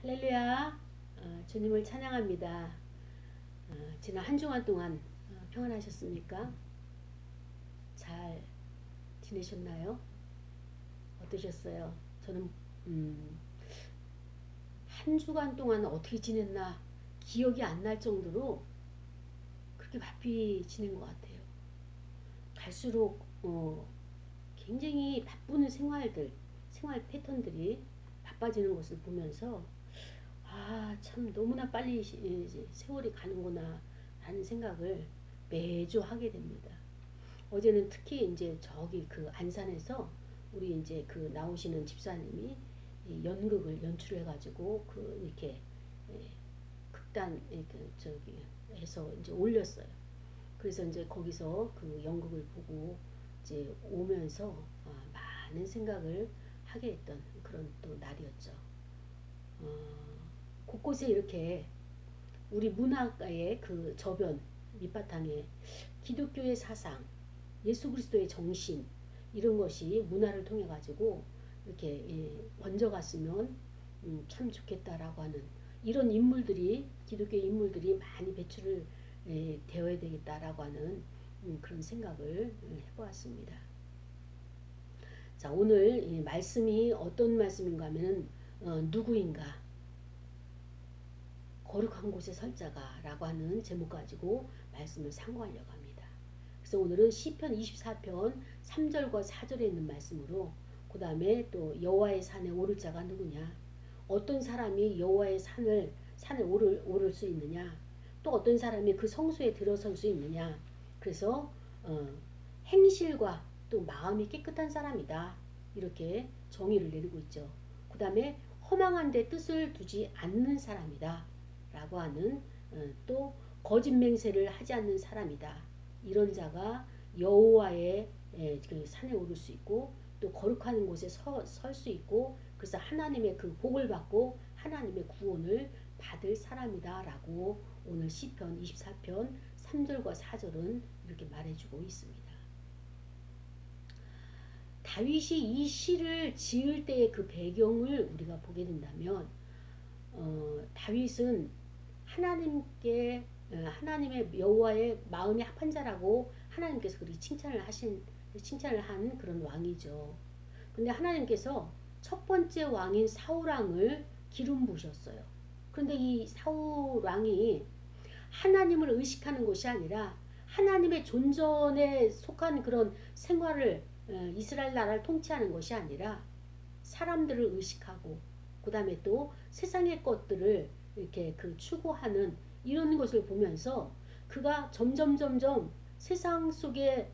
할렐루야. 주님을 찬양합니다. 지난 한 주간 동안 평안하셨습니까? 잘 지내셨나요? 어떠셨어요? 저는 한 주간 동안 어떻게 지냈나 기억이 안 날 정도로 그렇게 바삐 지낸 것 같아요. 갈수록 굉장히 바쁜 생활 패턴들이 바빠지는 것을 보면서 참 너무나 빨리 이제 세월이 가는구나 라는 생각을 매주 하게 됩니다. 어제는 특히 이제 저기 그 안산에서 우리 이제 그 나오시는 집사님이 연극을 연출해 가지고 그 이렇게 극단 이렇게 저기 해서 이제 올렸어요. 그래서 이제 거기서 그 연극을 보고 이제 오면서 많은 생각을 하게 했던 그런 또 날이었죠. 곳곳에 이렇게 우리 문화의 그 저변 밑바탕에 기독교의 사상, 예수 그리스도의 정신 이런 것이 문화를 통해 가지고 이렇게 번져갔으면 참 좋겠다라고 하는 이런 인물들이 기독교 인물들이 많이 배출을 되어야 되겠다라고 하는 그런 생각을 해보았습니다. 자, 오늘 이 말씀이 어떤 말씀인가 하면은 누구인가 거룩한 곳에 설 자가 라고 하는 제목 가지고 말씀을 상고하려고 합니다. 그래서 오늘은 시편 24편 3절과 4절에 있는 말씀으로 그 다음에 또 여호와의 산에 오를 자가 누구냐, 어떤 사람이 여호와의 산을 오를 수 있느냐, 또 어떤 사람이 그 성소에 들어설 수 있느냐. 그래서 행실과 또 마음이 깨끗한 사람이다 이렇게 정의를 내리고 있죠. 그 다음에 허망한 데 뜻을 두지 않는 사람이다 라고 하는 또 거짓 맹세를 하지 않는 사람이다. 이런 자가 여호와의 그 산에 오를 수 있고 또 거룩한 곳에 설 수 있고 그래서 하나님의 그 복을 받고 하나님의 구원을 받을 사람이다 라고 오늘 시편 24편 3절과 4절은 이렇게 말해주고 있습니다. 다윗이 이 시를 지을 때의 그 배경을 우리가 보게 된다면 다윗은 하나님의 여호와의 마음이 합한 자라고 하나님께서 그렇게 칭찬을 한 그런 왕이죠. 근데 하나님께서 첫 번째 왕인 사울 왕을 기름 부으셨어요. 그런데 이 사울 왕이 하나님을 의식하는 것이 아니라 하나님의 존전에 속한 그런 생활을 이스라엘 나라를 통치하는 것이 아니라 사람들을 의식하고 그 다음에 또 세상의 것들을 이렇게 그 추구하는 이런 것을 보면서 그가 점점 세상 속에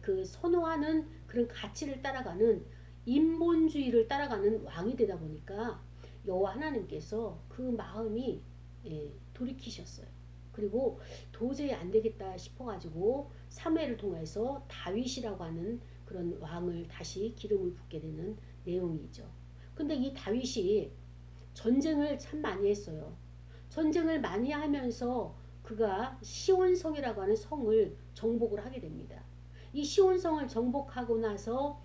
그 선호하는 그런 가치를 따라가는 인본주의를 따라가는 왕이 되다 보니까 여호와 하나님께서 그 마음이 돌이키셨어요. 그리고 도저히 안 되겠다 싶어가지고 사무엘을 통해서 다윗이라고 하는 그런 왕을 다시 기름을 붓게 되는 내용이죠. 근데 이 다윗이 전쟁을 참 많이 했어요. 전쟁을 많이 하면서 그가 시온성이라고 하는 성을 정복을 하게 됩니다. 이 시온성을 정복하고 나서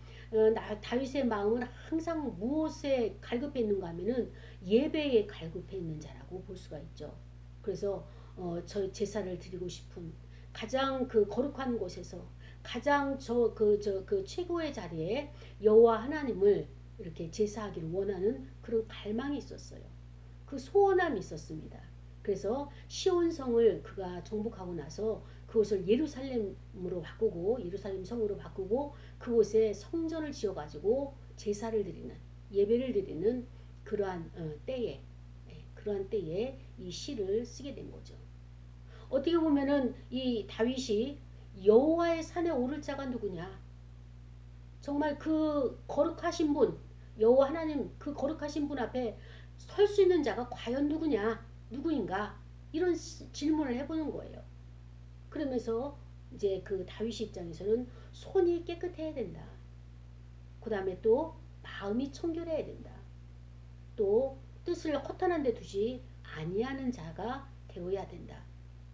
다윗의 마음은 항상 무엇에 갈급해 있는가 하면은 예배에 갈급해 있는 자라고 볼 수가 있죠. 그래서 저 제사를 드리고 싶은 가장 그 거룩한 곳에서 가장 그 최고의 자리에 여호와 하나님을 이렇게 제사하기를 원하는 그런 갈망이 있었어요. 그 소원함이 있었습니다. 그래서 시온성을 그가 정복하고 나서 그곳을 예루살렘으로 바꾸고 예루살렘 성으로 바꾸고 그곳에 성전을 지어가지고 제사를 드리는 예배를 드리는 그러한 때에 이 시를 쓰게 된 거죠. 어떻게 보면은 이 다윗이 여호와의 산에 오를 자가 누구냐? 정말 그 거룩하신 분, 여호와 하나님 그 거룩하신 분 앞에 설 수 있는 자가 과연 누구냐? 누구인가? 이런 질문을 해보는 거예요. 그러면서 이제 그 다윗 입장에서는 손이 깨끗해야 된다. 그 다음에 또 마음이 청결해야 된다. 또 뜻을 허탄한 데 두지 아니하는 자가 되어야 된다.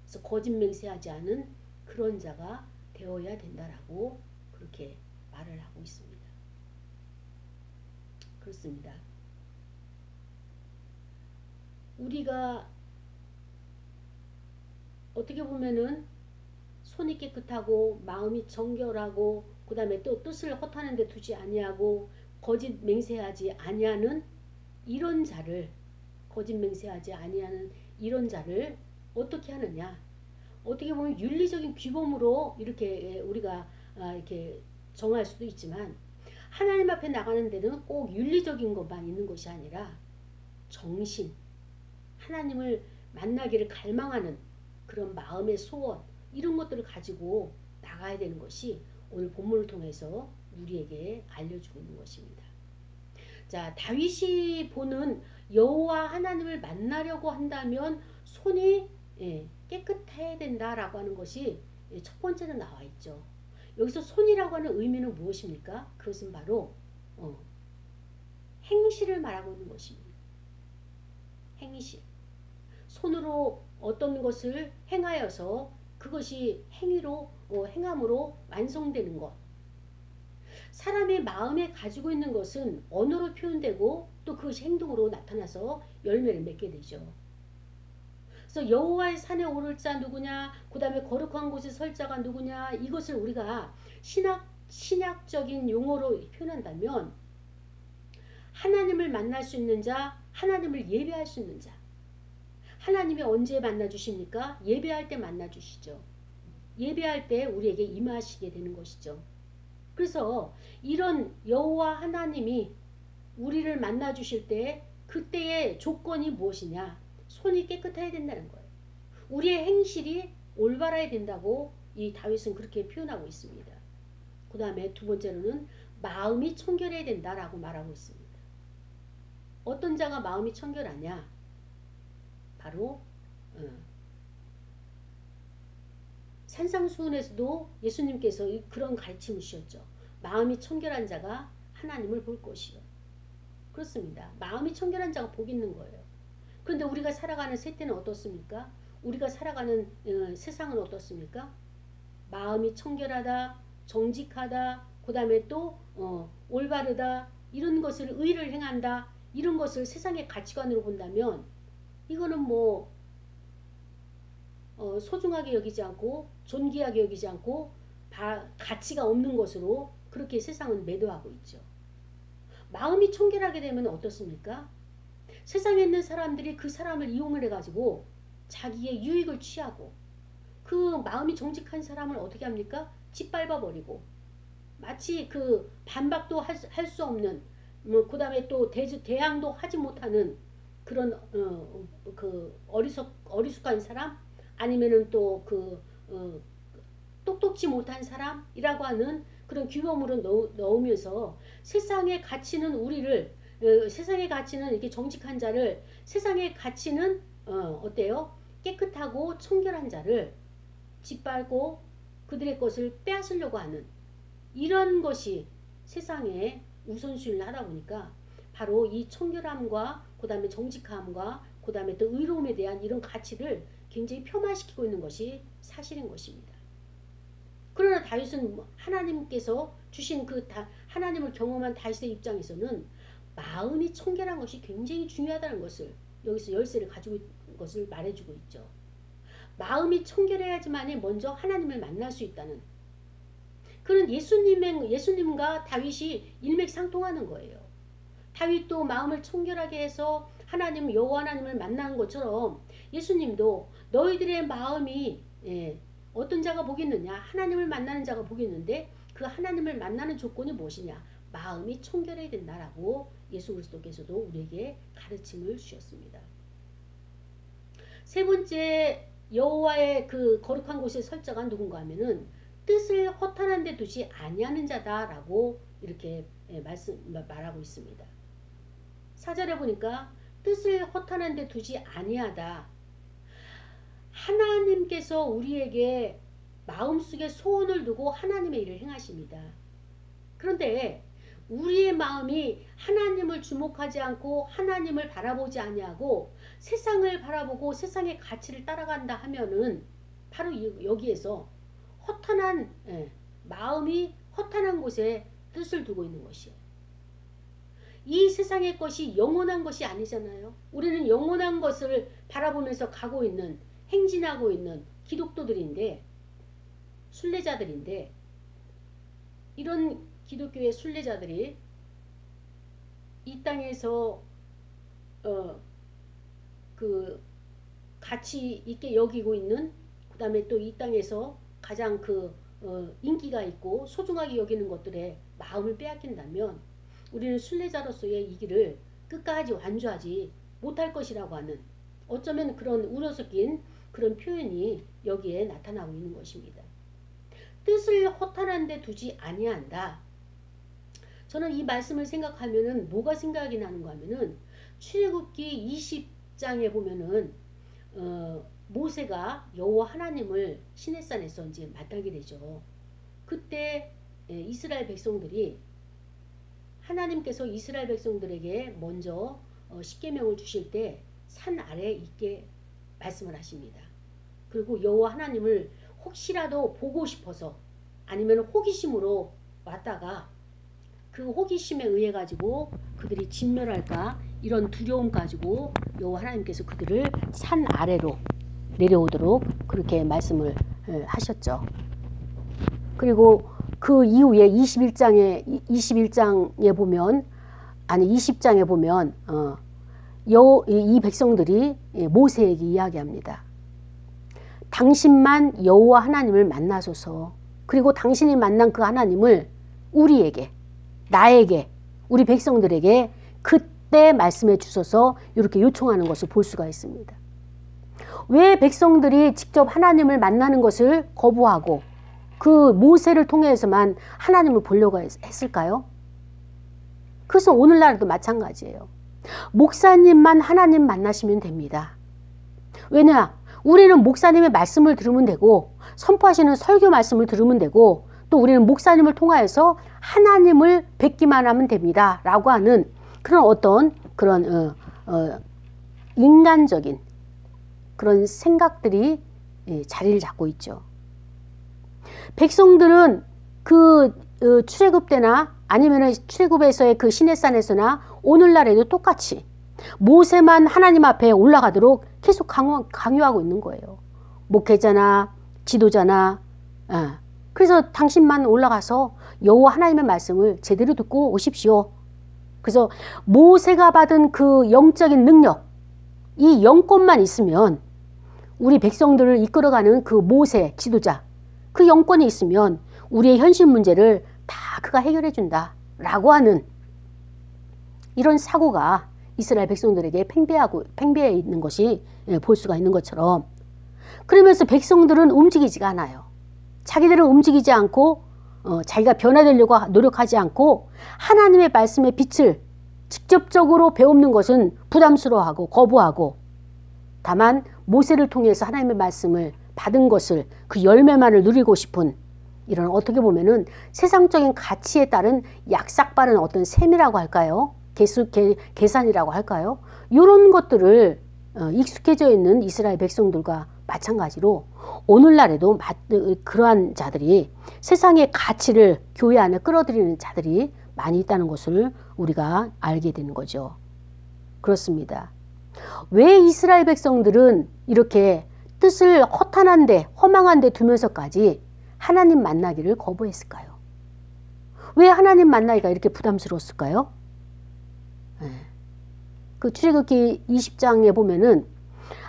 그래서 거짓 맹세하지 않은 그런 자가 되어야 된다라고 그렇게 말을 하고 있습니다. 그렇습니다. 우리가 어떻게 보면은 손이 깨끗하고 마음이 정결하고 그 다음에 또 뜻을 허탄한 데 두지 아니하고 거짓 맹세하지 아니하는 이런 자를, 거짓 맹세하지 아니하는 이런 자를 어떻게 하느냐, 어떻게 보면 윤리적인 규범으로 이렇게 우리가 이렇게 정할 수도 있지만 하나님 앞에 나가는 데는 꼭 윤리적인 것만 있는 것이 아니라 정신, 하나님을 만나기를 갈망하는 그런 마음의 소원, 이런 것들을 가지고 나가야 되는 것이 오늘 본문을 통해서 우리에게 알려주고 있는 것입니다. 자, 다윗이 보는 여호와 하나님을 만나려고 한다면 손이 깨끗해야 된다라고 하는 것이 첫 번째로 나와 있죠. 여기서 손이라고 하는 의미는 무엇입니까? 그것은 바로 행실을 말하고 있는 것입니다. 행실. 손으로 어떤 것을 행하여서 그것이 행위로 행함으로 완성되는 것. 사람의 마음에 가지고 있는 것은 언어로 표현되고 또 그것이 행동으로 나타나서 열매를 맺게 되죠. 그래서 여호와의 산에 오를 자 누구냐, 그 다음에 거룩한 곳에 설 자가 누구냐, 이것을 우리가 신약적인 용어로 표현한다면 하나님을 만날 수 있는 자, 하나님을 예배할 수 있는 자. 하나님이 언제 만나 주십니까? 예배할 때 만나 주시죠. 예배할 때 우리에게 임하시게 되는 것이죠. 그래서 이런 여호와 하나님이 우리를 만나 주실 때 그때의 조건이 무엇이냐? 손이 깨끗해야 된다는 거예요. 우리의 행실이 올바라야 된다고 이 다윗은 그렇게 표현하고 있습니다. 그 다음에 두 번째로는 마음이 청결해야 된다라고 말하고 있습니다. 어떤 자가 마음이 청결하냐? 바로 산상수훈에서도 예수님께서 그런 가르침을 주셨죠. 마음이 청결한 자가 하나님을 볼 것이요. 그렇습니다. 마음이 청결한 자가 복 있는 거예요. 그런데 우리가 살아가는 세대는 어떻습니까? 우리가 살아가는 세상은 어떻습니까? 마음이 청결하다, 정직하다, 그 다음에 또 올바르다, 이런 것을 의를 행한다, 이런 것을 세상의 가치관으로 본다면 이거는 뭐 소중하게 여기지 않고 존귀하게 여기지 않고 가치가 없는 것으로 그렇게 세상은 매도하고 있죠. 마음이 청결하게 되면 어떻습니까? 세상에 있는 사람들이 그 사람을 이용을 해가지고 자기의 유익을 취하고 그 마음이 정직한 사람을 어떻게 합니까? 짓밟아버리고 마치 그 반박도 할 수 없는 그 다음에 또 대항도 하지 못하는 그런 그 어리숙한 사람 아니면은 또 그 똑똑지 못한 사람이라고 하는 그런 규범으로 넣으면서 세상의 가치는 우리를 세상의 가치는 이렇게 정직한 자를 세상의 가치는 어때요? 깨끗하고 청결한 자를 짓밟고 그들의 것을 빼앗으려고 하는 이런 것이 세상에 우선순위를 하다 보니까 바로 이 청결함과 그 다음에 정직함과 그 다음에 또 의로움에 대한 이런 가치를 굉장히 폄하시키고 있는 것이 사실인 것입니다. 그러나 다윗은 하나님께서 주신 하나님을 경험한 다윗의 입장에서는 마음이 청결한 것이 굉장히 중요하다는 것을 여기서 열쇠를 가지고 있는 것을 말해주고 있죠. 마음이 청결해야지만이 먼저 하나님을 만날 수 있다는 그런 예수님과 다윗이 일맥상통하는 거예요. 다윗도 마음을 청결하게 해서 하나님 여호와 하나님을 만나는 것처럼 예수님도 너희들의 마음이 어떤 자가 복있느냐? 하나님을 만나는 자가 복있는데 그 하나님을 만나는 조건이 무엇이냐? 마음이 청결해야 된다라고 예수 그리스도께서도 우리에게 가르침을 주셨습니다. 세 번째 여호와의 그 거룩한 곳에 설 자가 누군가 하면은 뜻을 허탄한 데 두지 아니하는 자다라고 이렇게 말하고 있습니다. 4절에 보니까 뜻을 허탄한 데 두지 아니하다. 하나님께서 우리에게 마음속에 소원을 두고 하나님의 일을 행하십니다. 그런데 우리의 마음이 하나님을 주목하지 않고 하나님을 바라보지 아니하고 세상을 바라보고 세상의 가치를 따라간다 하면은 바로 여기에서 허탄한 마음이 허탄한 곳에 뜻을 두고 있는 것이에요. 이 세상의 것이 영원한 것이 아니잖아요. 우리는 영원한 것을 바라보면서 가고 있는, 행진하고 있는 기독도들인데, 순례자들인데, 이런 기독교의 순례자들이 이 땅에서 그 가치 있게 여기고 있는, 그 다음에 또 이 땅에서 가장 인기가 있고 소중하게 여기는 것들에 마음을 빼앗긴다면 우리는 순례자로서의 이 길을 끝까지 완주하지 못할 것이라고 하는, 어쩌면 그런 우려 섞인 그런 표현이 여기에 나타나고 있는 것입니다. 뜻을 허탄한 데 두지 아니한다. 저는 이 말씀을 생각하면은 뭐가 생각이 나는가 하면은 출애굽기 20장에 보면은 모세가 여호와 하나님을 시내산에서 이제 만나게 되죠. 그때 이스라엘 백성들이, 하나님께서 이스라엘 백성들에게 먼저 십계명을 주실 때 산 아래에 있게 말씀을 하십니다. 그리고 여호와 하나님을 혹시라도 보고 싶어서, 아니면 호기심으로 왔다가 그 호기심에 의해 가지고 그들이 진멸할까 이런 두려움 가지고 여호와 하나님께서 그들을 산 아래로 내려오도록 그렇게 말씀을 하셨죠. 그리고 그 이후에 21장에 보면, 아니 20장에 보면 이 백성들이 모세에게 이야기합니다. 당신만 여호와 하나님을 만나소서. 그리고 당신이 만난 그 하나님을 우리에게, 나에게, 우리 백성들에게 그때 말씀해 주셔서 이렇게 요청하는 것을 볼 수가 있습니다. 왜 백성들이 직접 하나님을 만나는 것을 거부하고 그 모세를 통해서만 하나님을 보려고 했을까요? 그래서 오늘날도 마찬가지예요. 목사님만 하나님 만나시면 됩니다. 왜냐? 우리는 목사님의 말씀을 들으면 되고, 선포하시는 설교 말씀을 들으면 되고, 또 우리는 목사님을 통하여서 하나님을 뵙기만 하면 됩니다 라고 하는 그런 어떤 그런 인간적인 그런 생각들이 자리를 잡고 있죠. 백성들은 그 출애굽 때나 아니면 출애굽에서의 그 시내산에서나 오늘날에도 똑같이 모세만 하나님 앞에 올라가도록 계속 강요하고 있는 거예요. 목회자나 지도자나. 그래서 당신만 올라가서 여호와 하나님의 말씀을 제대로 듣고 오십시오. 그래서 모세가 받은 그 영적인 능력, 이 영권만 있으면, 우리 백성들을 이끌어가는 그 모세 지도자, 그 영권이 있으면 우리의 현실 문제를 다 그가 해결해 준다 라고 하는 이런 사고가 이스라엘 백성들에게 팽배해 있는 것이 볼 수가 있는 것처럼, 그러면서 백성들은 움직이지가 않아요. 자기들은 움직이지 않고 자기가 변화되려고 노력하지 않고 하나님의 말씀의 빛을 직접적으로 배우는 것은 부담스러워하고 거부하고, 다만 모세를 통해서 하나님의 말씀을 받은 것을, 그 열매만을 누리고 싶은 이런, 어떻게 보면은 세상적인 가치에 따른 약삭빠른 어떤 셈이라고 할까요? 계산이라고 할까요? 이런 것들을 익숙해져 있는 이스라엘 백성들과 마찬가지로 오늘날에도 그러한 자들이, 세상의 가치를 교회 안에 끌어들이는 자들이 많이 있다는 것을 우리가 알게 되는 거죠. 그렇습니다. 왜 이스라엘 백성들은 이렇게 뜻을 허탄한데, 허망한데 두면서까지 하나님 만나기를 거부했을까요? 왜 하나님 만나기가 이렇게 부담스러웠을까요? 그 출애굽기 20장에 보면은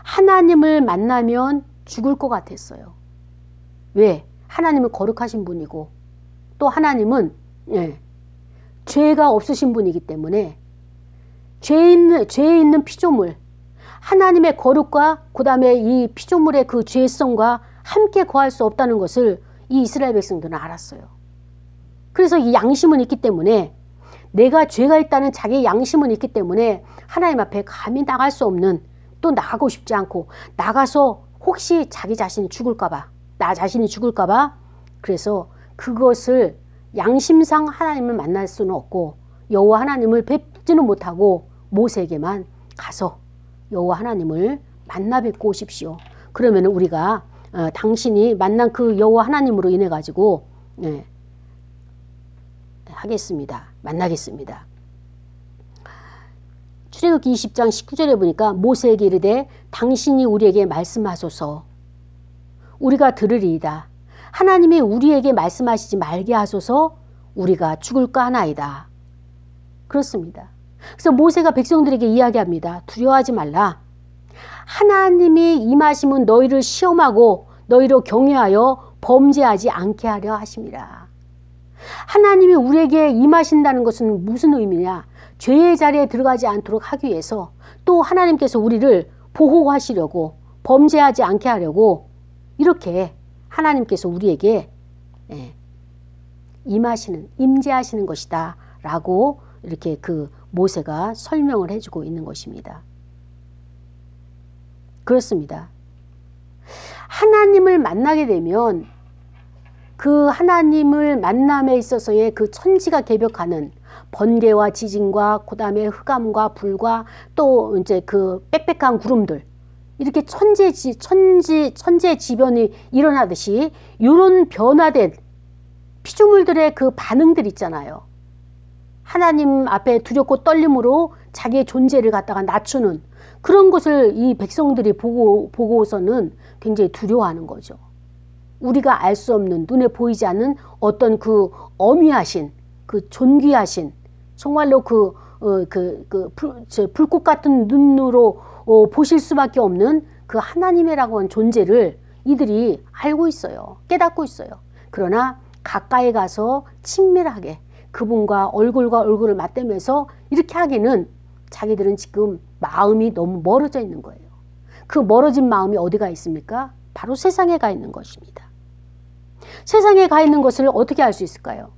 하나님을 만나면 죽을 것 같았어요. 왜? 하나님은 거룩하신 분이고, 또 하나님은 죄가 없으신 분이기 때문에 죄에 있는 피조물, 하나님의 거룩과 그 다음에 이 피조물의 그 죄성과 함께 거할 수 없다는 것을 이 이스라엘 백성들은 알았어요. 그래서 이 양심은 있기 때문에, 내가 죄가 있다는 자기의 양심은 있기 때문에 하나님 앞에 감히 나갈 수 없는, 또 나가고 싶지 않고, 나가서 혹시 자기 자신이 죽을까봐, 나 자신이 죽을까봐, 그래서 그것을 양심상 하나님을 만날 수는 없고 여호와 하나님을 뵙지는 못하고 모세에게만 가서 여호와 하나님을 만나 뵙고 오십시오. 그러면 우리가 당신이 만난 그 여호와 하나님으로 인해 가지고 하겠습니다. 만나겠습니다. 출애굽기 20장 19절에 보니까 모세에게 이르되 당신이 우리에게 말씀하소서 우리가 들으리이다. 하나님이 우리에게 말씀하시지 말게 하소서 우리가 죽을까 하나이다. 그렇습니다. 그래서 모세가 백성들에게 이야기합니다. 두려워하지 말라. 하나님이 임하심은 너희를 시험하고 너희로 경외하여 범죄하지 않게 하려 하심이라. 하나님이 우리에게 임하신다는 것은 무슨 의미냐? 죄의 자리에 들어가지 않도록 하기 위해서 또 하나님께서 우리를 보호하시려고 범죄하지 않게 하려고 이렇게 하나님께서 우리에게 임재하시는 것이다 라고 이렇게 그 모세가 설명을 해주고 있는 것입니다. 그렇습니다. 하나님을 만나게 되면 그 하나님을 만남에 있어서의 그 천지가 개벽하는 번개와 지진과 그다음에 흑암과 불과 또 이제 그 빽빽한 구름들 이렇게 천재지변이 일어나듯이 이런 변화된 피조물들의 그 반응들 있잖아요. 하나님 앞에 두렵고 떨림으로 자기의 존재를 갖다가 낮추는 그런 것을 이 백성들이 보고서는 굉장히 두려워하는 거죠. 우리가 알 수 없는 눈에 보이지 않는 어떤 그 어미하신 그 존귀하신 정말로 불꽃 같은 눈으로 보실 수밖에 없는 그 하나님이라고 하는 존재를 이들이 알고 있어요. 깨닫고 있어요. 그러나 가까이 가서 친밀하게 그분과 얼굴과 얼굴을 맞대면서 이렇게 하기는 자기들은 지금 마음이 너무 멀어져 있는 거예요. 그 멀어진 마음이 어디가 있습니까? 바로 세상에 가 있는 것입니다. 세상에 가 있는 것을 어떻게 알 수 있을까요?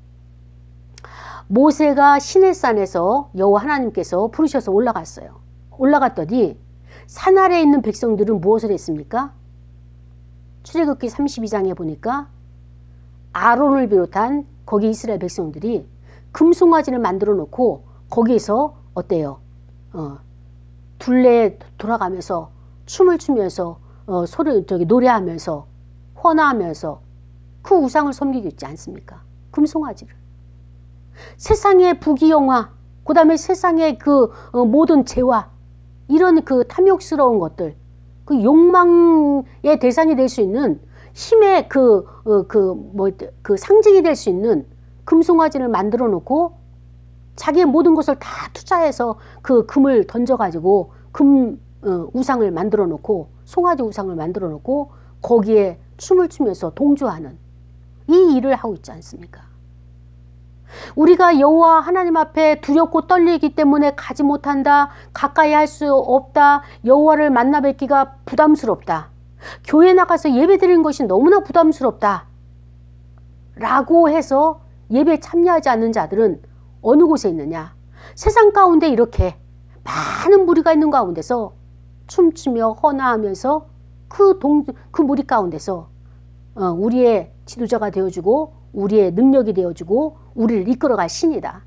모세가 시내산에서 여호와 하나님께서 부르셔서 올라갔어요. 올라갔더니 산 아래에 있는 백성들은 무엇을 했습니까? 출애굽기 32장에 보니까 아론을 비롯한 거기 이스라엘 백성들이 금송아지를 만들어 놓고 거기에서 어때요? 둘레에 돌아가면서 춤을 추면서 노래하면서 헌화하면서 그 우상을 섬기고 있지 않습니까? 금송아지를. 세상의 부귀영화, 그 다음에 세상의 그 모든 재화, 이런 그 탐욕스러운 것들, 그 욕망의 대상이 될 수 있는 힘의 그 상징이 될 수 있는 금송아지를 만들어 놓고 자기의 모든 것을 다 투자해서 그 금을 던져가지고 우상을 만들어 놓고 송아지 우상을 만들어 놓고 거기에 춤을 추면서 동조하는 이 일을 하고 있지 않습니까? 우리가 여호와 하나님 앞에 두렵고 떨리기 때문에 가지 못한다. 가까이 할 수 없다. 여호와를 만나 뵙기가 부담스럽다. 교회 나가서 예배 드리는 것이 너무나 부담스럽다. 라고 해서 예배에 참여하지 않는 자들은 어느 곳에 있느냐? 세상 가운데 이렇게 많은 무리가 있는 가운데서 춤추며 헌화하면서 그 무리 가운데서 우리의 지도자가 되어주고 우리의 능력이 되어주고 우리를 이끌어갈 신이다.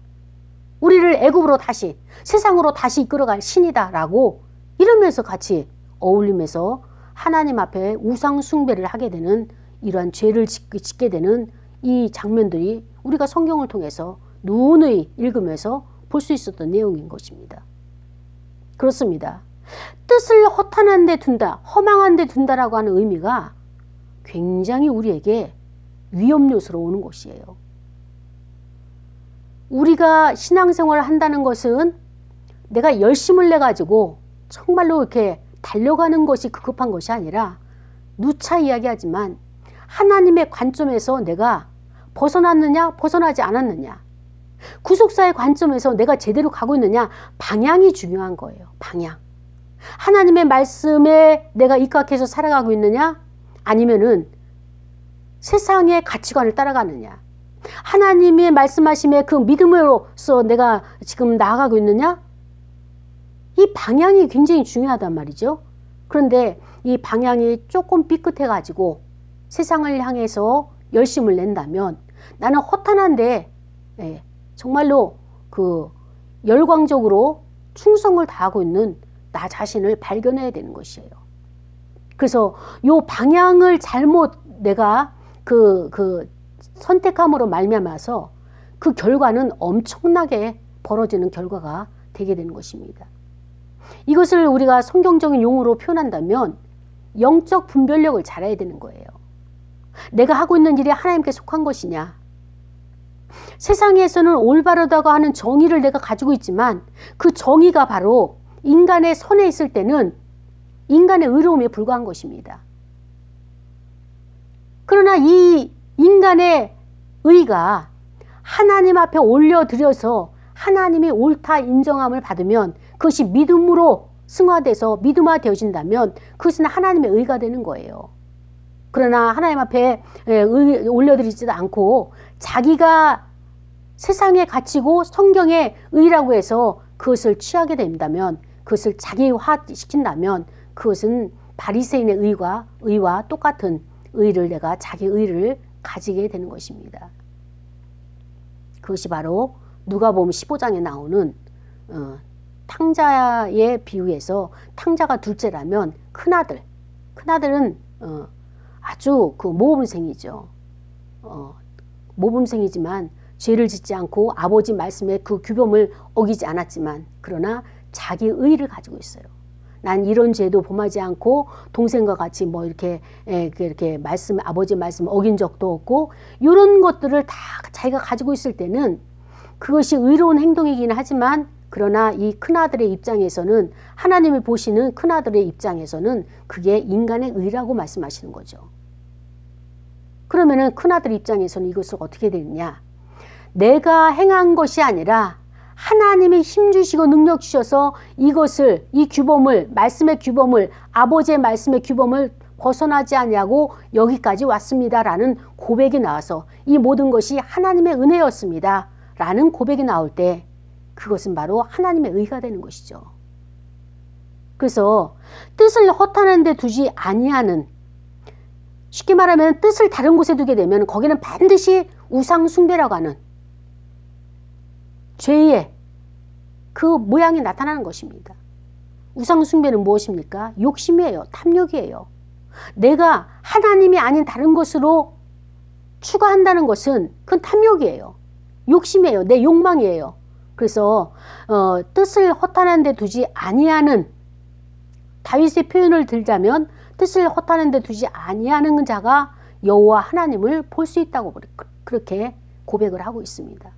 우리를 애굽으로 다시 세상으로 다시 이끌어갈 신이다 라고 이러면서 같이 어울리면서 하나님 앞에 우상 숭배를 하게 되는 이러한 죄를 짓게 되는 이 장면들이 우리가 성경을 통해서 누누이 읽으면서 볼 수 있었던 내용인 것입니다. 그렇습니다. 뜻을 허탄한 데 둔다, 허망한 데 둔다라고 하는 의미가 굉장히 우리에게 위험 요소로 오는 것이에요. 우리가 신앙생활을 한다는 것은 내가 열심을 내가지고 정말로 이렇게 달려가는 것이 급한 것이 아니라 누차 이야기하지만 하나님의 관점에서 내가 벗어났느냐 벗어나지 않았느냐, 구속사의 관점에서 내가 제대로 가고 있느냐, 방향이 중요한 거예요. 방향. 하나님의 말씀에 내가 입각해서 살아가고 있느냐, 아니면은 세상의 가치관을 따라가느냐, 하나님의 말씀하심에 그 믿음으로서 내가 지금 나아가고 있느냐, 이 방향이 굉장히 중요하단 말이죠. 그런데 이 방향이 조금 삐끗해 가지고 세상을 향해서 열심을 낸다면 나는 허탄한데 정말로 그 열광적으로 충성을 다하고 있는 나 자신을 발견해야 되는 것이에요. 그래서 요 방향을 잘못 내가 선택함으로 말미암아서 그 결과는 엄청나게 벌어지는 결과가 되게 되는 것입니다. 이것을 우리가 성경적인 용어로 표현한다면 영적 분별력을 잘해야 되는 거예요. 내가 하고 있는 일이 하나님께 속한 것이냐. 세상에서는 올바르다고 하는 정의를 내가 가지고 있지만 그 정의가 바로 인간의 선에 있을 때는 인간의 의로움에 불과한 것입니다. 그러나 이 인간의 의가 하나님 앞에 올려드려서 하나님이 옳다 인정함을 받으면 그것이 믿음으로 승화돼서 믿음화되어진다면 그것은 하나님의 의가 되는 거예요. 그러나 하나님 앞에 올려드리지도 않고 자기가 세상에 갇히고 성경의 의라고 해서 그것을 취하게 된다면, 그것을 자기화시킨다면 그것은 바리새인의 의와 똑같은 의를, 내가 자기 의를 가지게 되는 것입니다. 그것이 바로 누가복음 15장에 나오는 탕자의 비유에서 탕자가 둘째라면 큰아들은 아주 그 모범생이죠. 모범생이지만 죄를 짓지 않고 아버지 말씀에 그 규범을 어기지 않았지만 그러나 자기 의를 가지고 있어요. 난 이런 죄도 범하지 않고 동생과 같이 뭐 이렇게 아버지 말씀 어긴 적도 없고, 이런 것들을 다 자기가 가지고 있을 때는 그것이 의로운 행동이긴 하지만, 그러나 이 큰아들의 입장에서는, 하나님이 보시는 큰아들의 입장에서는 그게 인간의 의라고 말씀하시는 거죠. 그러면은 큰아들 입장에서는 이것을 어떻게 되느냐? 내가 행한 것이 아니라 하나님이 힘주시고 능력 주셔서 이것을, 이 규범을, 말씀의 규범을, 아버지의 말씀의 규범을 벗어나지 않냐고 여기까지 왔습니다라는 고백이 나와서 이 모든 것이 하나님의 은혜였습니다 라는 고백이 나올 때 그것은 바로 하나님의 의가 되는 것이죠. 그래서 뜻을 허탄한 데 두지 아니하는, 쉽게 말하면 뜻을 다른 곳에 두게 되면 거기는 반드시 우상 숭배라고 하는 죄의 그 모양이 나타나는 것입니다. 우상 숭배는 무엇입니까? 욕심이에요. 탐욕이에요. 내가 하나님이 아닌 다른 것으로 추구한다는 것은 그건 탐욕이에요. 욕심이에요. 내 욕망이에요. 그래서 뜻을 허탄한 데 두지 아니하는, 다윗의 표현을 들자면 뜻을 허탄한 데 두지 아니하는 자가 여호와 하나님을 볼 수 있다고 그렇게 고백을 하고 있습니다.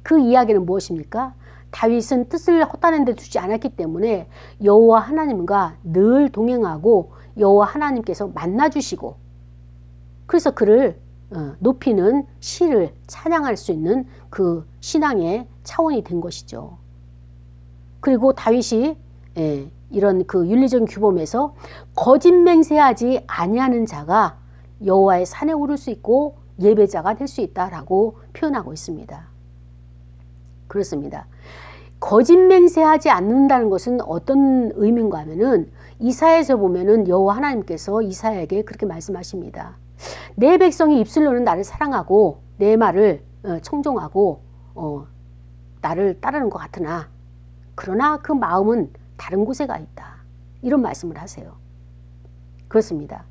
그 이야기는 무엇입니까? 다윗은 뜻을 허탄한 데 두지 않았기 때문에 여호와 하나님과 늘 동행하고 여호와 하나님께서 만나주시고, 그래서 그를 높이는 시를 찬양할 수 있는 그 신앙의 차원이 된 것이죠. 그리고 다윗이 이런 그 윤리적인 규범에서 거짓 맹세하지 아니하는 자가 여호와의 산에 오를 수 있고 예배자가 될 수 있다라고 표현하고 있습니다. 그렇습니다. 거짓 맹세하지 않는다는 것은 어떤 의미인가 하면은 이사야에서 보면은 여호와 하나님께서 이사야에게 그렇게 말씀하십니다. 내 백성이 입술로는 나를 사랑하고 내 말을 청종하고 나를 따르는 것 같으나 그러나 그 마음은 다른 곳에 가 있다. 이런 말씀을 하세요. 그렇습니다.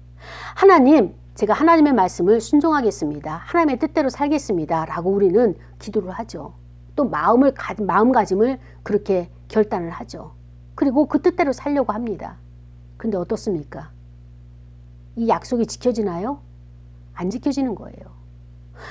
하나님, 제가 하나님의 말씀을 순종하겠습니다. 하나님의 뜻대로 살겠습니다. 라고 우리는 기도를 하죠. 또 마음가짐을 그렇게 결단을 하죠. 그리고 그 뜻대로 살려고 합니다. 근데 어떻습니까? 이 약속이 지켜지나요? 안 지켜지는 거예요.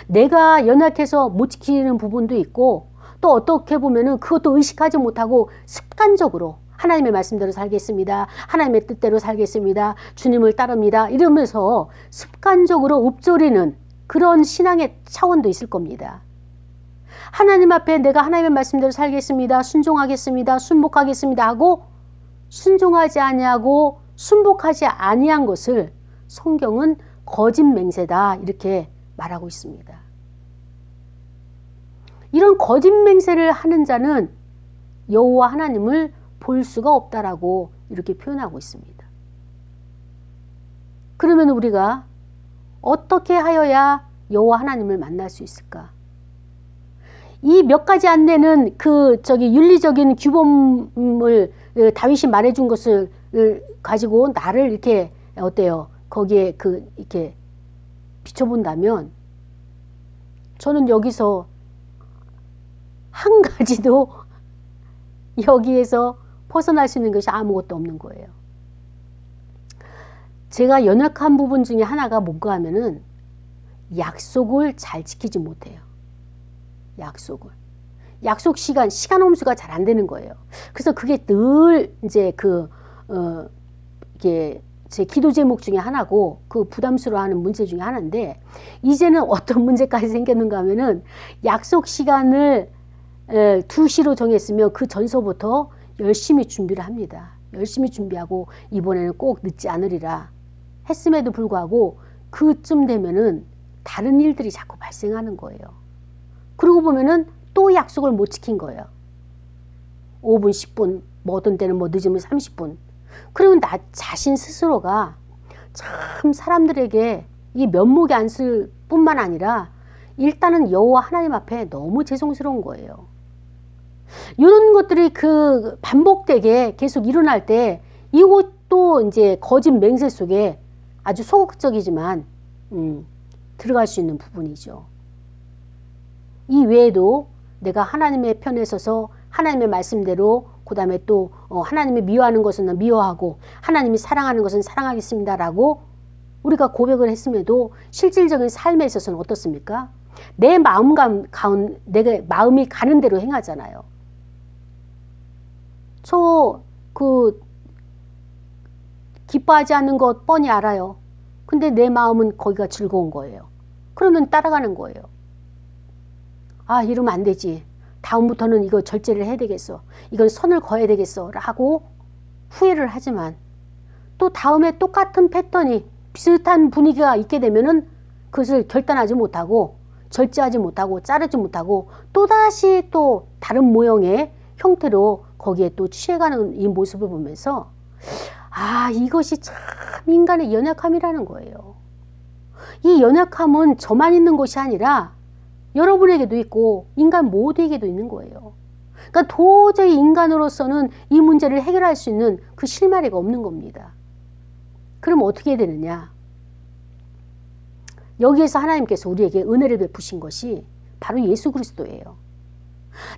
내가 연약해서 못 지키는 부분도 있고, 또 어떻게 보면은 그것도 의식하지 못하고 습관적으로 하나님의 말씀대로 살겠습니다. 하나님의 뜻대로 살겠습니다. 주님을 따릅니다. 이러면서 습관적으로 읊조리는 그런 신앙의 차원도 있을 겁니다. 하나님 앞에 내가 하나님의 말씀대로 살겠습니다. 순종하겠습니다. 순복하겠습니다 하고 순종하지 아니하고 순복하지 아니한 것을 성경은 거짓 맹세다 이렇게 말하고 있습니다. 이런 거짓 맹세를 하는 자는 여호와 하나님을 볼 수가 없다라고 이렇게 표현하고 있습니다. 그러면 우리가 어떻게 하여야 여호와 하나님을 만날 수 있을까? 이 몇 가지 안 되는 윤리적인 규범을 다윗이 말해준 것을 가지고 나를 이렇게 어때요? 거기에 이렇게 비춰본다면 저는 여기서 한 가지도 여기에서 벗어날 수 있는 것이 아무것도 없는 거예요. 제가 연약한 부분 중에 하나가 뭔가 하면은 약속을 잘 지키지 못해요. 약속 시간 홈수가 잘 안 되는 거예요. 그래서 그게 늘 이제 이게 제 기도 제목 중에 하나고 그 부담스러워하는 문제 중에 하나인데, 이제는 어떤 문제까지 생겼는가 하면은 약속 시간을 2시로 정했으면 그 전서부터 열심히 준비를 합니다. 열심히 준비하고 이번에는 꼭 늦지 않으리라 했음에도 불구하고 그쯤 되면은 다른 일들이 자꾸 발생하는 거예요. 그러고 보면은 또 약속을 못 지킨 거예요. 5분, 10분, 뭐 어떤 때는 뭐 늦으면 30분. 그러면 나 자신 스스로가 참 사람들에게 이 면목이 안 쓸 뿐만 아니라 일단은 여호와 하나님 앞에 너무 죄송스러운 거예요. 이런 것들이 그 반복되게 계속 일어날 때 이것도 이제 거짓 맹세 속에 아주 소극적이지만 들어갈 수 있는 부분이죠. 이 외에도 내가 하나님의 편에 서서 하나님의 말씀대로 그 다음에 또 하나님이 미워하는 것은 미워하고 하나님이 사랑하는 것은 사랑하겠습니다라고 우리가 고백을 했음에도 실질적인 삶에 있어서는 어떻습니까? 내 내가 마음이 가는 대로 행하잖아요. 저 기뻐하지 않는 것 뻔히 알아요. 근데 내 마음은 거기가 즐거운 거예요. 그러면 따라가는 거예요. 아, 이러면 안 되지. 다음부터는 이거 절제를 해야 되겠어. 이건 선을 그어야 되겠어. 라고 후회를 하지만 또 다음에 똑같은 패턴이 비슷한 분위기가 있게 되면은 그것을 결단하지 못하고 절제하지 못하고 자르지 못하고 또다시 또 다른 모형의 형태로 거기에 또 취해가는 이 모습을 보면서 아, 이것이 참 인간의 연약함이라는 거예요. 이 연약함은 저만 있는 것이 아니라 여러분에게도 있고 인간 모두에게도 있는 거예요. 그러니까 도저히 인간으로서는 이 문제를 해결할 수 있는 그 실마리가 없는 겁니다. 그럼 어떻게 해야 되느냐? 여기에서 하나님께서 우리에게 은혜를 베푸신 것이 바로 예수 그리스도예요.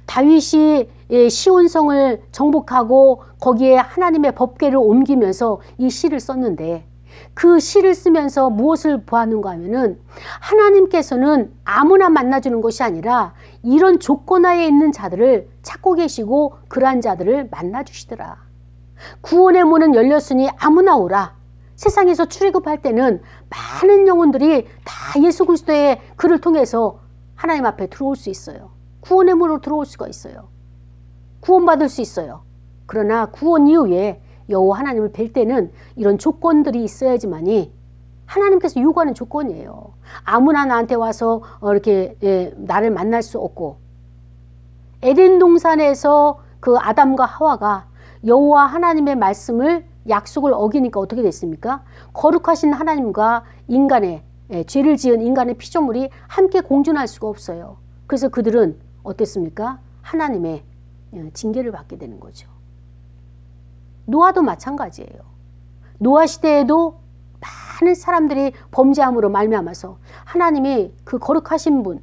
다윗이 시온성을 정복하고 거기에 하나님의 법궤를 옮기면서 이 시를 썼는데 그 시를 쓰면서 무엇을 보았는가 하면은 하나님께서는 아무나 만나주는 것이 아니라 이런 조건하에 있는 자들을 찾고 계시고 그러한 자들을 만나주시더라. 구원의 문은 열렸으니 아무나 오라. 세상에서 출애굽할 때는 많은 영혼들이 다 예수 그리스도의 글을 통해서 하나님 앞에 들어올 수 있어요. 구원의 문으로 들어올 수가 있어요. 구원받을 수 있어요. 그러나 구원 이후에 여호와 하나님을 뵐 때는 이런 조건들이 있어야지만이 하나님께서 요구하는 조건이에요. 아무나 나한테 와서 이렇게 나를 만날 수 없고, 에덴 동산에서 그 아담과 하와가 여호와 하나님의 말씀을 약속을 어기니까 어떻게 됐습니까? 거룩하신 하나님과 인간의 죄를 지은 인간의 피조물이 함께 공존할 수가 없어요. 그래서 그들은 어땠습니까? 하나님의 징계를 받게 되는 거죠. 노아도 마찬가지예요. 노아 시대에도 많은 사람들이 범죄함으로 말미암아서 하나님이 그 거룩하신 분,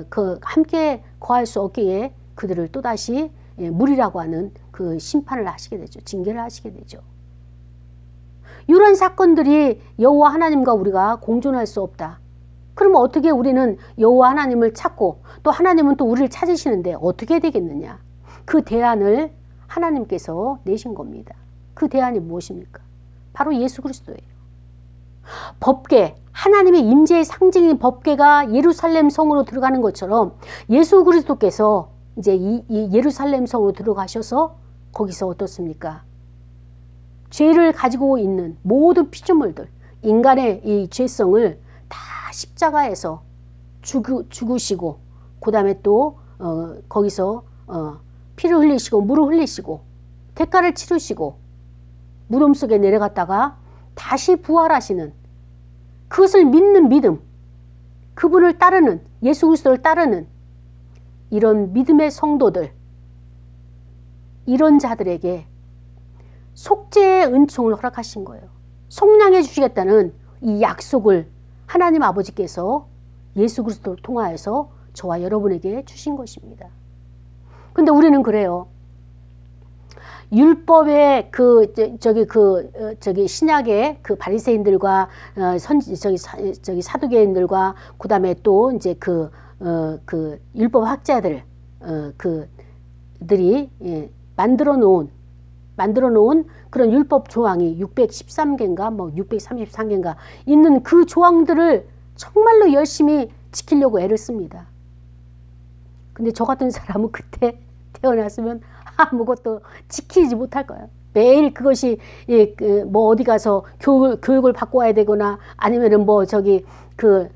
그 함께 거할 수 없기에 그들을 또다시 물이라고 하는 그 심판을 하시게 되죠. 징계를 하시게 되죠. 이런 사건들이 여호와 하나님과 우리가 공존할 수 없다. 그러면 어떻게 우리는 여호와 하나님을 찾고 또 하나님은 또 우리를 찾으시는데 어떻게 되겠느냐? 그 대안을 하나님께서 내신 겁니다. 그 대안이 무엇입니까? 바로 예수 그리스도예요. 법궤, 하나님의 임재의 상징인 법궤가 예루살렘 성으로 들어가는 것처럼 예수 그리스도께서 이제 이 예루살렘 성으로 들어가셔서 거기서 어떻습니까? 죄를 가지고 있는 모든 피조물들, 인간의 이 죄성을 다 십자가에서 죽으시고 그 다음에 또 거기서 피를 흘리시고 물을 흘리시고 대가를 치르시고 무덤 속에 내려갔다가 다시 부활하시는, 그것을 믿는 믿음, 그분을 따르는, 예수 그리스도를 따르는 이런 믿음의 성도들, 이런 자들에게 속죄의 은총을 허락하신 거예요. 속량해 주시겠다는 이 약속을 하나님 아버지께서 예수 그리스도를 통하여서 저와 여러분에게 주신 것입니다. 근데 우리는 그래요. 율법의 저기 신약의 그 바리새인들과 사두개인들과 그다음에 또 이제 그 율법 학자들 그들이 만들어 놓은 그런 율법 조항이 613개인가 뭐 633개인가 있는 그 조항들을 정말로 열심히 지키려고 애를 씁니다. 근데 저 같은 사람은 그때 태어났으면 아무것도 지키지 못할 거예요. 매일 그것이 뭐 어디 가서 교육을 받고 와야 되거나 아니면은 뭐 그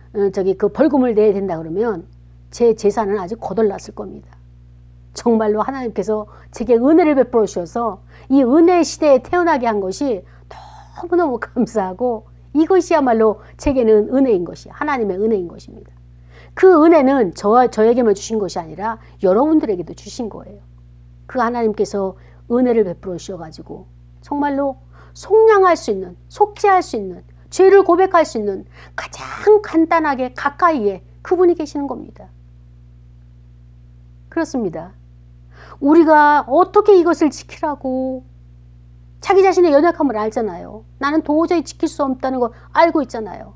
벌금을 내야 된다 그러면 제 재산은 아주 거덜났을 겁니다. 정말로 하나님께서 제게 은혜를 베풀어 주셔서 이 은혜의 시대에 태어나게 한 것이 너무너무 감사하고 이것이야말로 제게는 은혜인 것이 하나님의 은혜인 것입니다. 그 은혜는 저에게만 주신 것이 아니라 여러분들에게도 주신 거예요. 그 하나님께서 은혜를 베풀어 주셔가지고 정말로 속량할 수 있는, 속죄할 수 있는, 죄를 고백할 수 있는 가장 간단하게 가까이에 그분이 계시는 겁니다. 그렇습니다. 우리가 어떻게 이것을 지키라고 자기 자신의 연약함을 알잖아요. 나는 도저히 지킬 수 없다는 걸 알고 있잖아요.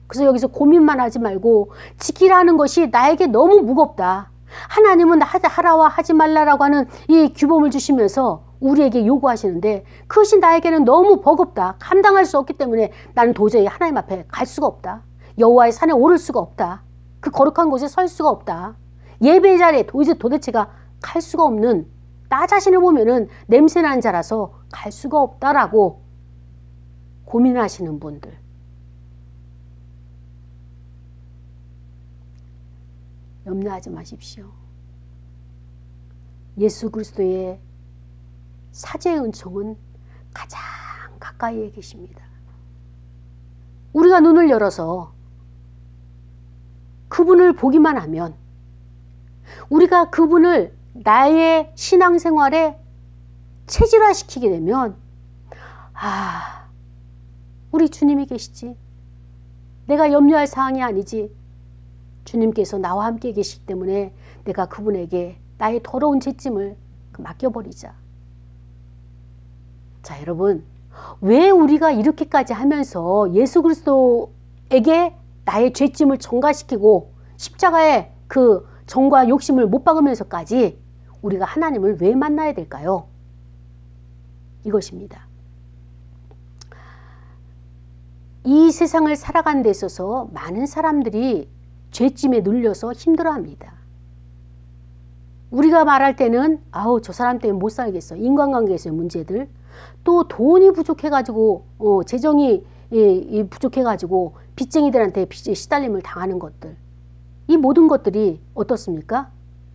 그래서 여기서 고민만 하지 말고 지키라는 것이 나에게 너무 무겁다. 하나님은 하라와 하지 말라라고 하는 이 규범을 주시면서 우리에게 요구하시는데 그것이 나에게는 너무 버겁다. 감당할 수 없기 때문에 나는 도저히 하나님 앞에 갈 수가 없다. 여호와의 산에 오를 수가 없다. 그 거룩한 곳에 설 수가 없다. 예배 자리에 도대체가 갈 수가 없는 나 자신을 보면은 냄새나는 자라서 갈 수가 없다라고 고민하시는 분들. 염려하지 마십시오. 예수 그리스도의 사죄의 은총은 가장 가까이에 계십니다. 우리가 눈을 열어서 그분을 보기만 하면 우리가 그분을 나의 신앙생활에 체질화시키게 되면 우리 주님이 계시지. 내가 염려할 사항이 아니지. 주님께서 나와 함께 계시기 때문에 내가 그분에게 나의 더러운 죄짐을 맡겨버리자. 자, 여러분, 왜 우리가 이렇게까지 하면서 예수 그리스도에게 나의 죄짐을 전가시키고 십자가의 그 정과 욕심을 못 박으면서까지 우리가 하나님을 왜 만나야 될까요? 이것입니다. 이 세상을 살아가는 데 있어서 많은 사람들이 죄짐에 눌려서 힘들어합니다. 우리가 말할 때는 저 사람 때문에 못 살겠어. 인간관계에서의 문제들. 또 돈이 부족해가지고 재정이 부족해가지고 빚쟁이들한테 빚에 시달림을 당하는 것들. 이 모든 것들이 어떻습니까?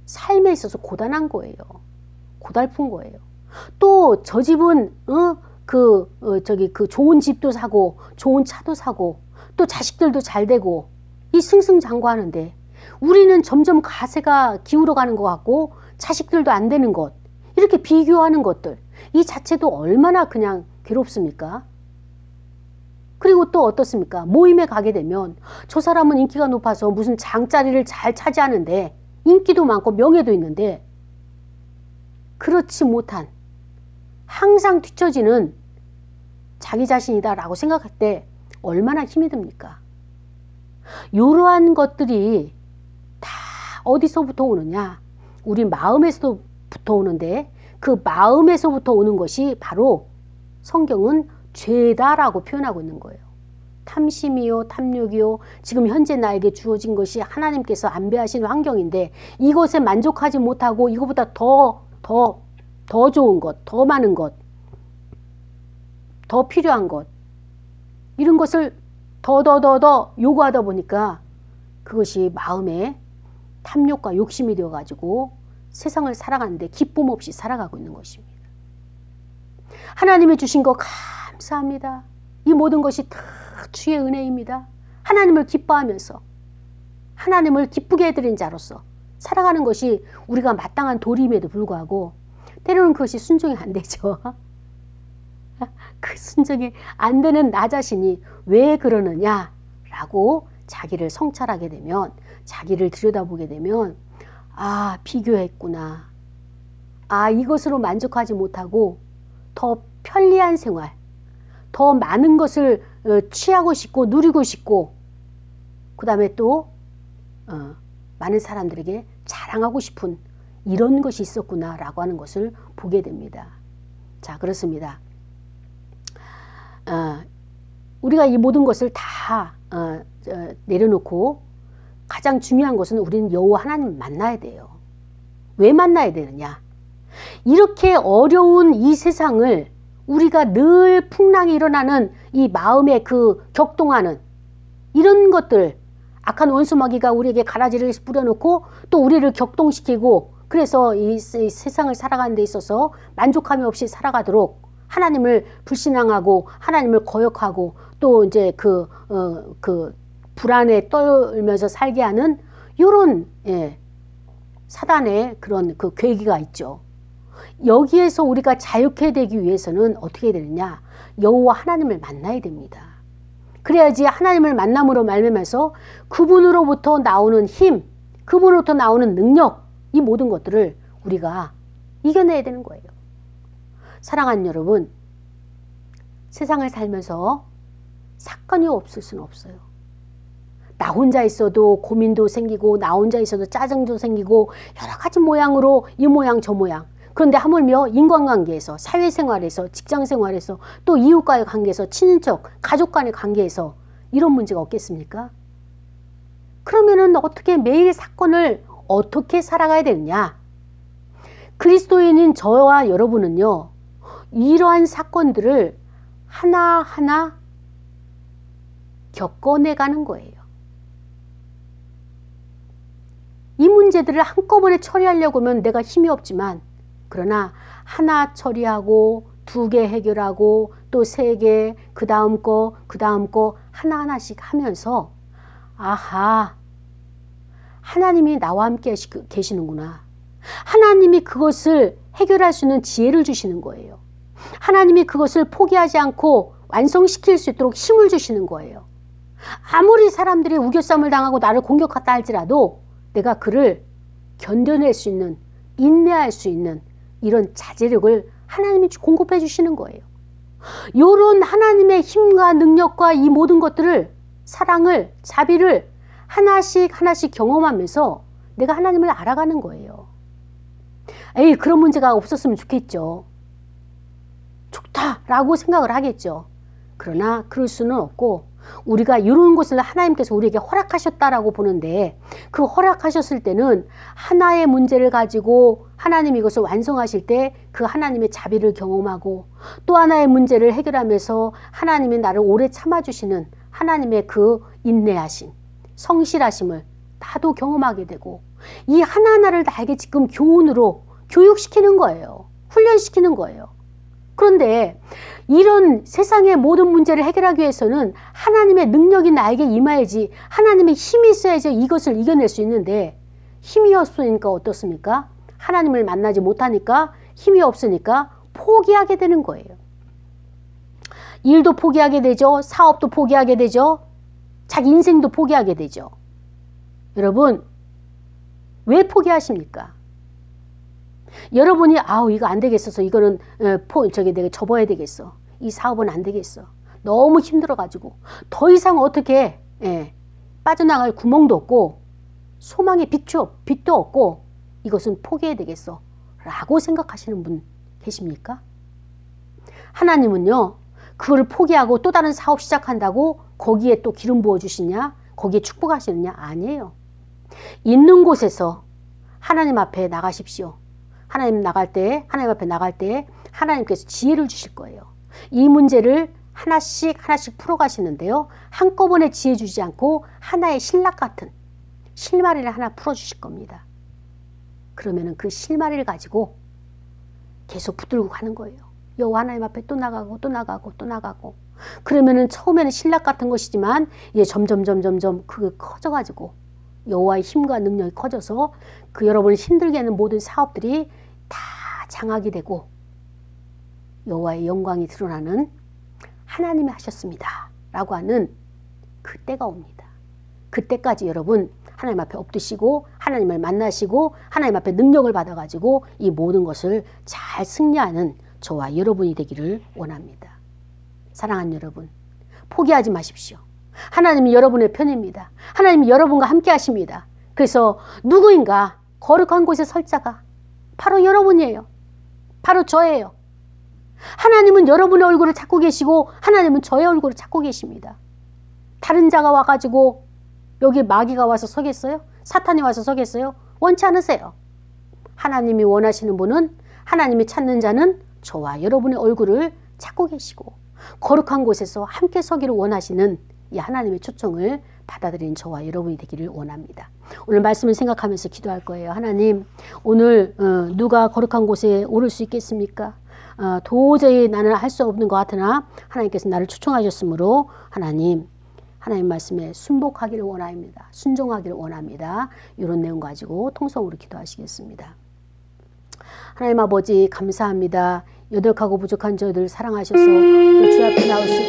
삶에 있어서 고단한 거예요. 고달픈 거예요. 또 저 집은 그 좋은 집도 사고 좋은 차도 사고 또 자식들도 잘 되고 이 승승장구하는데 우리는 점점 가세가 기울어가는 것 같고 자식들도 안 되는 것 이렇게 비교하는 것들 이 자체도 얼마나 그냥 괴롭습니까? 그리고 또 어떻습니까? 모임에 가게 되면 저 사람은 인기가 높아서 무슨 장자리를 잘 차지하는데 인기도 많고 명예도 있는데 그렇지 못한 항상 뒤처지는 자기 자신이다라고 생각할 때 얼마나 힘이 듭니까? 이러한 것들이 다 어디서부터 오느냐? 우리 마음에서부터 오는데 그 마음에서부터 오는 것이 바로 성경은 죄다라고 표현하고 있는 거예요. 탐심이요, 탐욕이요, 지금 현재 나에게 주어진 것이 하나님께서 안배하신 환경인데 이것에 만족하지 못하고 이거보다 더 좋은 것, 더 많은 것, 더 필요한 것 이런 것을 더 요구하다 보니까 그것이 마음에 탐욕과 욕심이 되어가지고 세상을 살아가는데 기쁨 없이 살아가고 있는 것입니다. 하나님이 주신 거 감사합니다. 이 모든 것이 다 주의 은혜입니다. 하나님을 기뻐하면서 하나님을 기쁘게 해드린 자로서 살아가는 것이 우리가 마땅한 도리임에도 불구하고 때로는 그것이 순종이 안 되죠. 그 순종이 안 되는 나 자신이 왜 그러느냐라고 자기를 성찰하게 되면 자기를 들여다보게 되면 비교했구나. 이것으로 만족하지 못하고 더 편리한 생활, 더 많은 것을 취하고 싶고 누리고 싶고, 그 다음에 또 많은 사람들에게 자랑하고 싶은 이런 것이 있었구나 라고 하는 것을 보게 됩니다. 자, 그렇습니다. 우리가 이 모든 것을 다 내려놓고 가장 중요한 것은 우리는 여호와 하나님을 만나야 돼요. 왜 만나야 되느냐? 이렇게 어려운 이 세상을 우리가 늘 풍랑이 일어나는 이 마음에 그 격동하는 이런 것들, 악한 원수마귀가 우리에게 가라지를 뿌려놓고 또 우리를 격동시키고, 그래서 이 세상을 살아가는 데 있어서 만족함이 없이 살아가도록 하나님을 불신앙하고 하나님을 거역하고 또 이제 그 불안에 떨면서 살게 하는 이런 사단의 그런 그 계기가 있죠. 여기에서 우리가 자유케 되기 위해서는 어떻게 되느냐? 여호와 하나님을 만나야 됩니다. 그래야지 하나님을 만남으로 말미암아서 그분으로부터 나오는 힘, 그분으로부터 나오는 능력, 이 모든 것들을 우리가 이겨내야 되는 거예요. 사랑하는 여러분, 세상을 살면서 사건이 없을 수는 없어요. 나 혼자 있어도 고민도 생기고, 나 혼자 있어도 짜증도 생기고, 여러 가지 모양으로 이 모양 저 모양. 그런데 하물며 인간관계에서, 사회생활에서, 직장생활에서, 또 이웃과의 관계에서, 친인척, 가족 간의 관계에서 이런 문제가 없겠습니까? 그러면은 어떻게 매일 사건을 어떻게 살아가야 되느냐? 그리스도인인 저와 여러분은요, 이러한 사건들을 하나하나 겪어내가는 거예요. 이 문제들을 한꺼번에 처리하려고 하면 내가 힘이 없지만, 그러나 하나 처리하고 2개 해결하고 또 3개, 그 다음 거 하나하나씩 하면서, 아하, 하나님이 나와 함께 계시는구나. 하나님이 그것을 해결할 수 있는 지혜를 주시는 거예요. 하나님이 그것을 포기하지 않고 완성시킬 수 있도록 힘을 주시는 거예요. 아무리 사람들이 우겨쌈을 당하고 나를 공격했다 할지라도 내가 그를 견뎌낼 수 있는, 인내할 수 있는 이런 자제력을 하나님이 공급해 주시는 거예요. 이런 하나님의 힘과 능력과 이 모든 것들을, 사랑을, 자비를 하나씩 경험하면서 내가 하나님을 알아가는 거예요. 그런 문제가 없었으면 좋겠죠. 좋다라고 생각을 하겠죠. 그러나 그럴 수는 없고, 우리가 이런 것을 하나님께서 우리에게 허락하셨다라고 보는데, 그 허락하셨을 때는 하나의 문제를 가지고 하나님이 이것을 완성하실 때 그 하나님의 자비를 경험하고, 또 하나의 문제를 해결하면서 하나님이 나를 오래 참아주시는 하나님의 그 인내하심, 성실하심을 나도 경험하게 되고, 이 하나하나를 나에게 지금 교훈으로 교육시키는 거예요. 훈련시키는 거예요. 그런데 이런 세상의 모든 문제를 해결하기 위해서는 하나님의 능력이 나에게 임해야지, 하나님의 힘이 있어야지 이것을 이겨낼 수 있는데, 힘이 없으니까 어떻습니까? 하나님을 만나지 못하니까, 힘이 없으니까 포기하게 되는 거예요. 일도 포기하게 되죠. 사업도 포기하게 되죠. 자기 인생도 포기하게 되죠. 여러분, 왜 포기하십니까? 여러분이 이거 안 되겠어서 이거는 내가 접어야 되겠어. 이 사업은 안 되겠어. 너무 힘들어가지고 더 이상 어떻게 빠져나갈 구멍도 없고 소망의 빛도 없고 이것은 포기해야 되겠어 라고 생각하시는 분 계십니까? 하나님은요, 그걸 포기하고 또 다른 사업 시작한다고 거기에 또 기름 부어주시냐? 거기에 축복하시느냐? 아니에요. 있는 곳에서 하나님 앞에 나가십시오. 하나님 앞에 나갈 때 하나님께서 지혜를 주실 거예요. 이 문제를 하나씩 풀어가시는데요. 한꺼번에 지혜 주지 않고 하나의 신락 같은 실마리를 하나 풀어주실 겁니다. 그러면은 그 실마리를 가지고 계속 붙들고 가는 거예요. 여호와 하나님 앞에 또 나가고 그러면은 처음에는 신락 같은 것이지만 이제 점점 그게 커져가지고 여호와의 힘과 능력이 커져서 그 여러분을 힘들게 하는 모든 사업들이 다 장악이 되고 여호와의 영광이 드러나는, 하나님이 하셨습니다 라고 하는 그때가 옵니다. 그때까지 여러분 하나님 앞에 엎드시고 하나님을 만나시고 하나님 앞에 능력을 받아가지고 이 모든 것을 잘 승리하는 저와 여러분이 되기를 원합니다. 사랑하는 여러분, 포기하지 마십시오. 하나님이 여러분의 편입니다. 하나님이 여러분과 함께 하십니다. 그래서 누구인가 거룩한 곳에 설 자가 바로 여러분이에요. 바로 저예요. 하나님은 여러분의 얼굴을 찾고 계시고 하나님은 저의 얼굴을 찾고 계십니다. 다른 자가 와가지고 여기 마귀가 와서 서겠어요? 사탄이 와서 서겠어요? 원치 않으세요. 하나님이 원하시는 분은, 하나님이 찾는 자는 저와 여러분의 얼굴을 찾고 계시고 거룩한 곳에서 함께 서기를 원하시는 이 하나님의 초청을 받아들인 저와 여러분이 되기를 원합니다. 오늘 말씀을 생각하면서 기도할 거예요. 하나님, 오늘 누가 거룩한 곳에 오를 수 있겠습니까? 도저히 나는 할 수 없는 것 같으나 하나님께서 나를 초청하셨으므로 하나님 말씀에 순복하기를 원합니다. 순종하기를 원합니다. 이런 내용 가지고 통성으로 기도하시겠습니다. 하나님 아버지 감사합니다. 여덟하고 부족한 저희들 사랑하셔서 또 주 앞에 나올 수